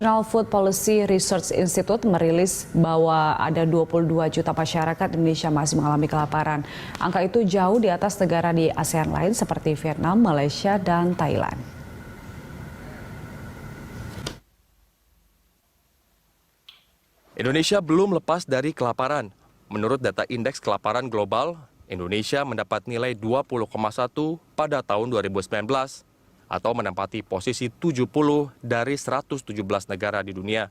National Food Policy Research Institute merilis bahwa ada 22 juta masyarakat Indonesia masih mengalami kelaparan. Angka itu jauh di atas negara di ASEAN lain seperti Vietnam, Malaysia, dan Thailand. Indonesia belum lepas dari kelaparan. Menurut data Indeks Kelaparan Global, Indonesia mendapat nilai 20,1 pada tahun 2019 atau menempati posisi 70 dari 117 negara di dunia.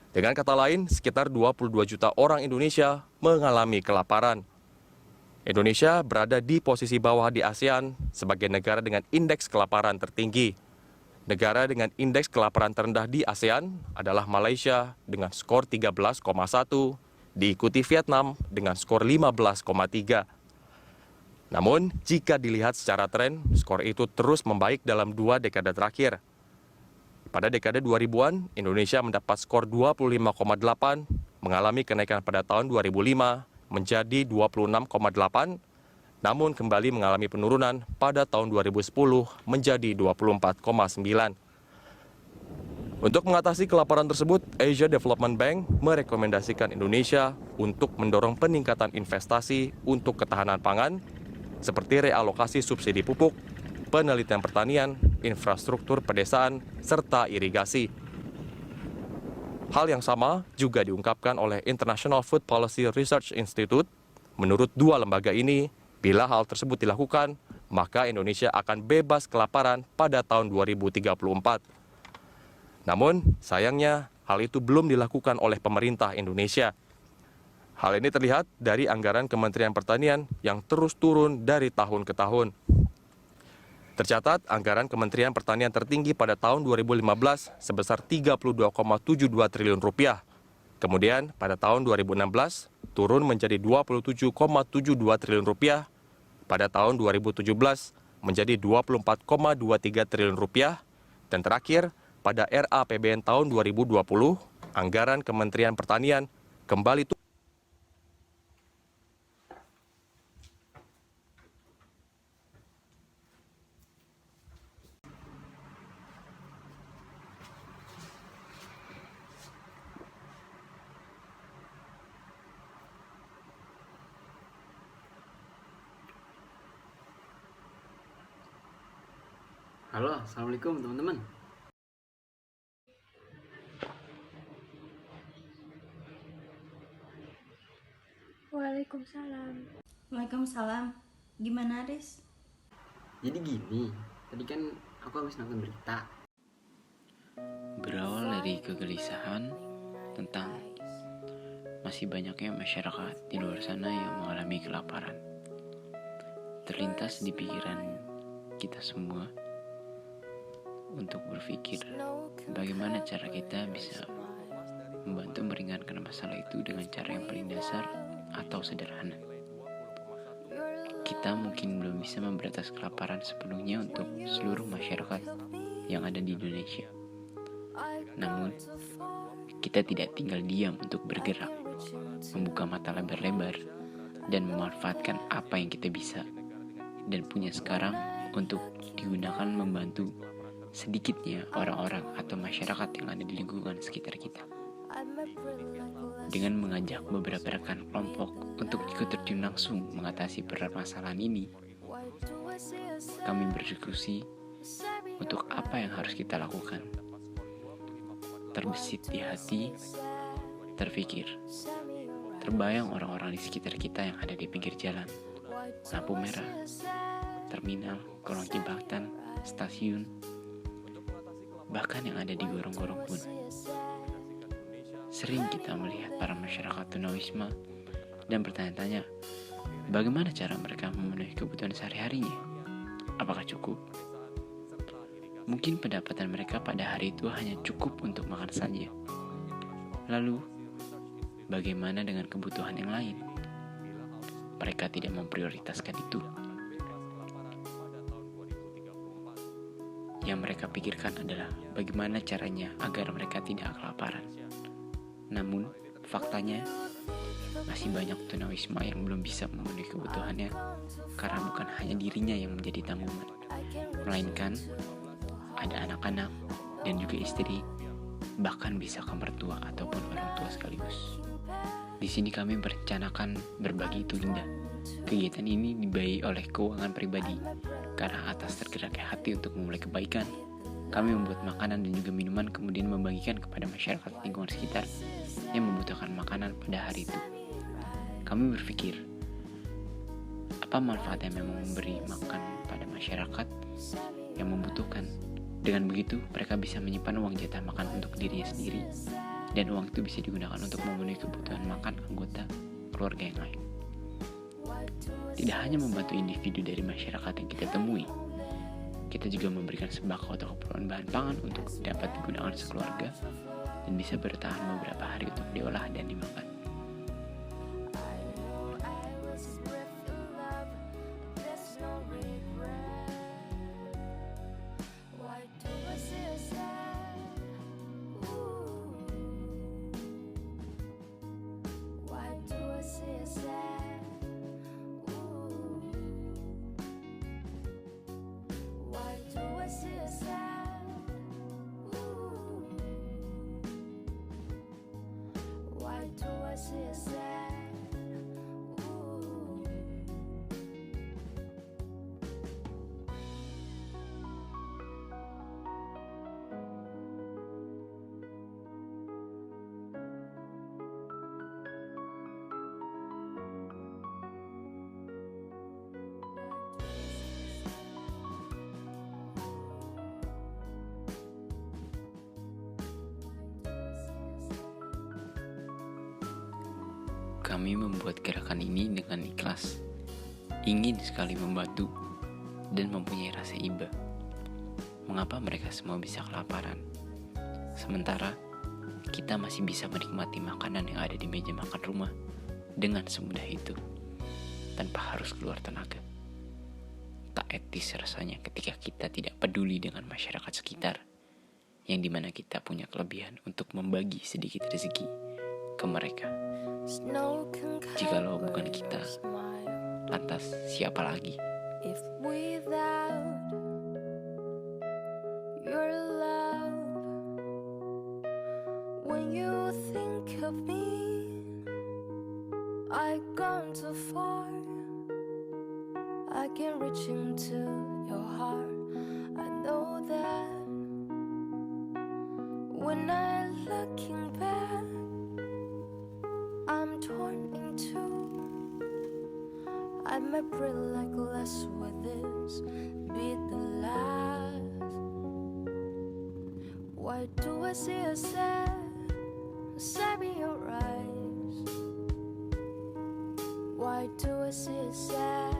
Dengan kata lain, sekitar 22 juta orang Indonesia mengalami kelaparan. Indonesia berada di posisi bawah di ASEAN sebagai negara dengan indeks kelaparan tertinggi. Negara dengan indeks kelaparan terendah di ASEAN adalah Malaysia dengan skor 13,1, diikuti Vietnam dengan skor 15,3. Namun, jika dilihat secara tren, skor itu terus membaik dalam 2 dekade terakhir. Pada dekade 2000-an, Indonesia mendapat skor 25,8, mengalami kenaikan pada tahun 2005 menjadi 26,8, namun kembali mengalami penurunan pada tahun 2010 menjadi 24,9. Untuk mengatasi kelaparan tersebut, Asia Development Bank merekomendasikan Indonesia untuk mendorong peningkatan investasi untuk ketahanan pangan, seperti realokasi subsidi pupuk, penelitian pertanian, infrastruktur pedesaan, serta irigasi. Hal yang sama juga diungkapkan oleh International Food Policy Research Institute. Menurut 2 lembaga ini, bila hal tersebut dilakukan, maka Indonesia akan bebas kelaparan pada tahun 2034. Namun, sayangnya hal itu belum dilakukan oleh pemerintah Indonesia. Hal ini terlihat dari anggaran Kementerian Pertanian yang terus turun dari tahun ke tahun. Tercatat, anggaran Kementerian Pertanian tertinggi pada tahun 2015 sebesar 32,72 triliun rupiah. Kemudian, pada tahun 2016 turun menjadi 27,72 triliun rupiah. Pada tahun 2017 menjadi 24,23 triliun rupiah. Dan terakhir, pada RAPBN tahun 2020, anggaran Kementerian Pertanian kembali turun. Halo, assalamualaikum teman-teman. Waalaikumsalam. Waalaikumsalam. Gimana, Riz? Jadi gini, tadi kan aku habis nonton berita. Berawal dari kegelisahan tentang masih banyaknya masyarakat di luar sana yang mengalami kelaparan. Terlintas di pikiran kita semua untuk berpikir bagaimana cara kita bisa membantu meringankan masalah itu dengan cara yang paling dasar atau sederhana. Kita mungkin belum bisa memberantas kelaparan sepenuhnya untuk seluruh masyarakat yang ada di Indonesia. Namun, kita tidak tinggal diam untuk bergerak, membuka mata lebar-lebar, dan memanfaatkan apa yang kita bisa dan punya sekarang untuk digunakan membantu sedikitnya orang-orang atau masyarakat yang ada di lingkungan sekitar kita. Dengan mengajak beberapa rekan kelompok untuk ikut terjun langsung mengatasi permasalahan ini, kami berdiskusi untuk apa yang harus kita lakukan. Terbesit di hati, terpikir, terbayang orang-orang di sekitar kita yang ada di pinggir jalan, lampu merah, terminal, kolong jembatan, stasiun, bahkan yang ada di gorong-gorong pun. Sering kita melihat para masyarakat tunawisma dan bertanya-tanya, bagaimana cara mereka memenuhi kebutuhan sehari-harinya? Apakah cukup? Mungkin pendapatan mereka pada hari itu hanya cukup untuk makan saja. Lalu, bagaimana dengan kebutuhan yang lain? Mereka tidak memprioritaskan itu. Yang mereka pikirkan adalah bagaimana caranya agar mereka tidak kelaparan. Namun, faktanya masih banyak tunawisma yang belum bisa memenuhi kebutuhannya karena bukan hanya dirinya yang menjadi tanggungan, melainkan ada anak-anak dan juga istri bahkan bisa ke mertua ataupun orang tua sekaligus. Di sini kami merencanakan berbagi itu indah. Kegiatan ini dibiayai oleh keuangan pribadi, karena atas tergeraknya hati untuk memulai kebaikan, kami membuat makanan dan juga minuman kemudian membagikan kepada masyarakat lingkungan sekitar yang membutuhkan makanan pada hari itu. Kami berpikir, apa manfaatnya memang memberi makan pada masyarakat yang membutuhkan? Dengan begitu, mereka bisa menyimpan uang jatah makan untuk dirinya sendiri, dan uang itu bisa digunakan untuk memenuhi kebutuhan makan anggota keluarga yang lain. Tidak hanya membantu individu dari masyarakat yang kita temui, kita juga memberikan sembako atau keperluan bahan pangan untuk dapat digunakan sekeluarga dan bisa bertahan beberapa hari untuk diolah dan dimakan. Kami membuat gerakan ini dengan ikhlas, ingin sekali membantu dan mempunyai rasa iba. Mengapa mereka semua bisa kelaparan, sementara kita masih bisa menikmati makanan yang ada di meja makan rumah dengan semudah itu, tanpa harus keluar tenaga? Tak etis rasanya ketika kita tidak peduli dengan masyarakat sekitar, yang dimana kita punya kelebihan untuk membagi sedikit rezeki ke mereka. Jikalau bukan kita, lantas siapa lagi? If without your love, when you think of me, I've gone too far. I can reach into your heart. I know that when I'm looking back, I'm torn in two. I might breathe like glass with this be the last. Why do I see a sad in your eyes? Why do I see a sad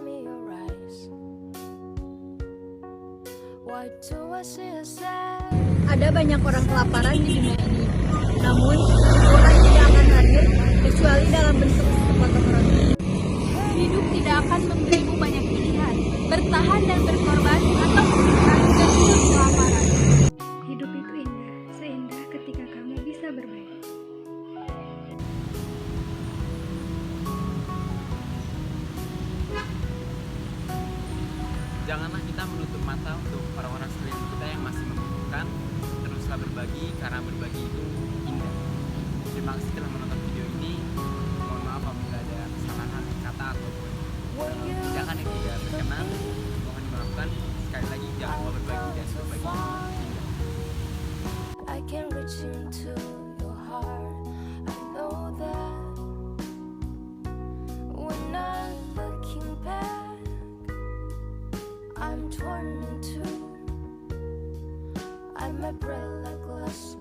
in your eyes? Why do I see a sad? Ada banyak orang kelaparan di dunia ini. Namun, orang tidak akan hadir kecuali dalam bentuk sepotong roti. Hidup tidak akan memberimu banyak pilihan, bertahan dan berkorban atau bertahan dan hidup kelaparan. Hidup itu indah, seindah ketika kamu bisa berbagi. Janganlah kita menutup mata untuk orang-orang sekeliling kita yang masih membutuhkan. Teruslah berbagi, karena berbagi itu indah. Terima kasih telah menonton video ini. Mohon maaf apabila ada kesalahan kata ataupun tindakan yang tidak berkenan. Mohon dimaafkan. Sekali lagi, jangan lupa berbagi dan berbagi indah. I can reach into your heart. I know that when I'm looking back, I'm torn in two. I might breathe like glass